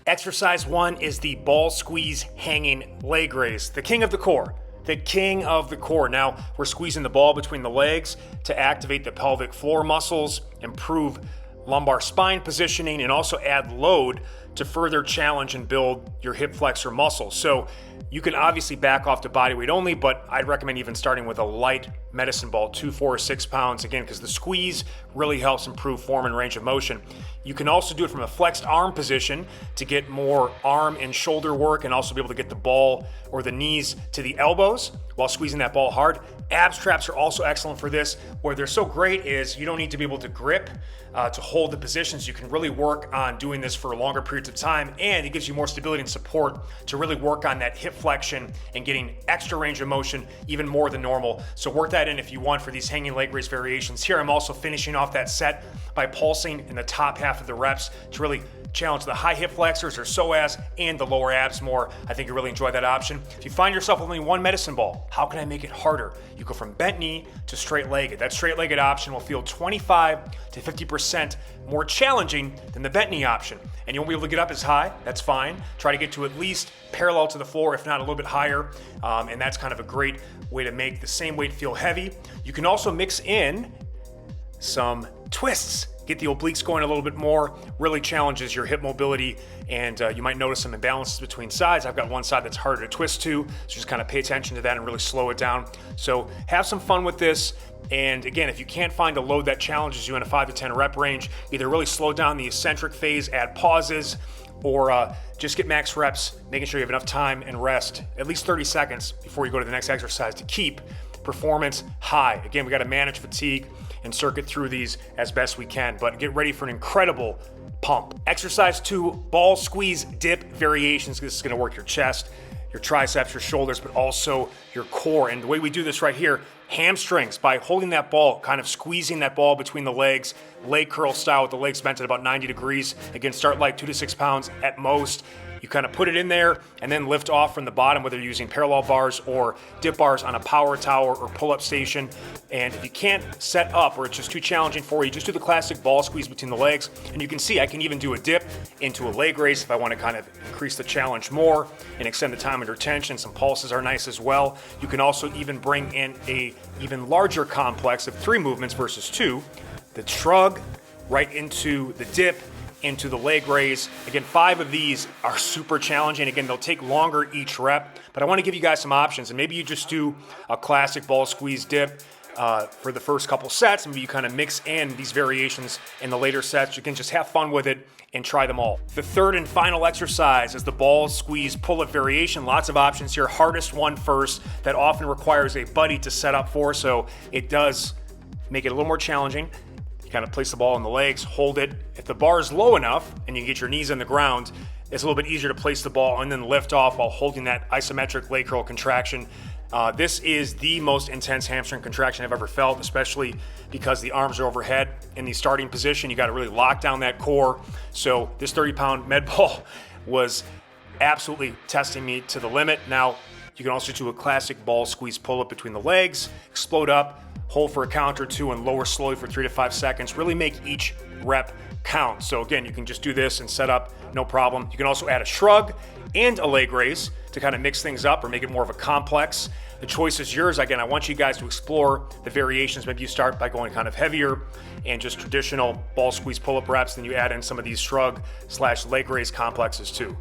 Exercise 1 is the ball squeeze hanging leg raise, the king of the core. The king of the core. Now we're squeezing the ball between the legs to activate the pelvic floor muscles, improve lumbar spine positioning, and also add load to further challenge and build your hip flexor muscle. So you can obviously back off to body weight only, but I'd recommend even starting with a light medicine ball, 2, 4, or 6 pounds, again, because the squeeze really helps improve form and range of motion. You can also do it from a flexed arm position to get more arm and shoulder work, and also be able to get the ball or the knees to the elbows while squeezing that ball hard. Abs traps are also excellent for this. Where they're so great is you don't need to be able to grip to hold the positions. You can really work on doing this for longer periods of time, and it gives you more stability and support to really work on that hip flexion and getting extra range of motion, even more than normal. So work that in if you want for these hanging leg raise variations. Here I'm also finishing off that set by pulsing in the top half of the reps to really challenge the high hip flexors or psoas and the lower abs more. I think you really enjoy that option. If you find yourself with only one medicine ball, how can I make it harder? You go from bent knee to straight legged. That straight legged option will feel 25 to 50% more challenging than the bent knee option. And you won't be able to get up as high, that's fine. Try to get to at least parallel to the floor, if not a little bit higher. And that's kind of a great way to make the same weight feel heavy. You can also mix in some twists. Get the obliques going a little bit more, really challenges your hip mobility, and you might notice some imbalances between sides. I've got one side that's harder to twist to, so just kind of pay attention to that and really slow it down. So have some fun with this. And again, if you can't find a load that challenges you in a 5 to 10 rep range, either really slow down the eccentric phase, add pauses, or just get max reps, making sure you have enough time and rest, at least 30 seconds before you go to the next exercise to keep performance high. Again, we got to manage fatigue and circuit through these as best we can, but get ready for an incredible pump. Exercise 2, ball squeeze dip variations. This is going to work your chest, your triceps, your shoulders, but also your core. And the way we do this right here, hamstrings, by holding that ball, kind of squeezing that ball between the legs, leg curl style with the legs bent at about 90 degrees. Again, start light, 2 to 6 pounds at most. You kind of put it in there and then lift off from the bottom, whether you're using parallel bars or dip bars on a power tower or pull-up station. And if you can't set up or it's just too challenging for you, just do the classic ball squeeze between the legs. And you can see I can even do a dip into a leg raise if I want to kind of increase the challenge more and extend the time under tension. Some pulses are nice as well. You can also even bring in a even larger complex of 3 movements versus 2. The shrug right into the dip, into the leg raise. Again, 5 of these are super challenging. Again, they'll take longer each rep, but I want to give you guys some options. And maybe you just do a classic ball squeeze dip for the first couple sets. Maybe you kind of mix in these variations in the later sets. You can just have fun with it and try them all. The third and final exercise is the ball squeeze pull-up variation. Lots of options here. Hardest one first, that often requires a buddy to set up for, so it does make it a little more challenging. Kind of place the ball in the legs, hold it. If the bar is low enough and you get your knees on the ground, it's a little bit easier to place the ball and then lift off while holding that isometric leg curl contraction. This is the most intense hamstring contraction I've ever felt, especially because the arms are overhead in the starting position. You got to really lock down that core. So this 30-pound med ball was absolutely testing me to the limit. Now, you can also do a classic ball squeeze pull-up between the legs, explode up, hold for a count or 2, and lower slowly for 3 to 5 seconds. Really make each rep count. So again, you can just do this and set up, no problem. You can also add a shrug and a leg raise to kind of mix things up or make it more of a complex. The choice is yours. Again, I want you guys to explore the variations. Maybe you start by going kind of heavier and just traditional ball squeeze pull-up reps, then you add in some of these shrug/leg raise complexes too.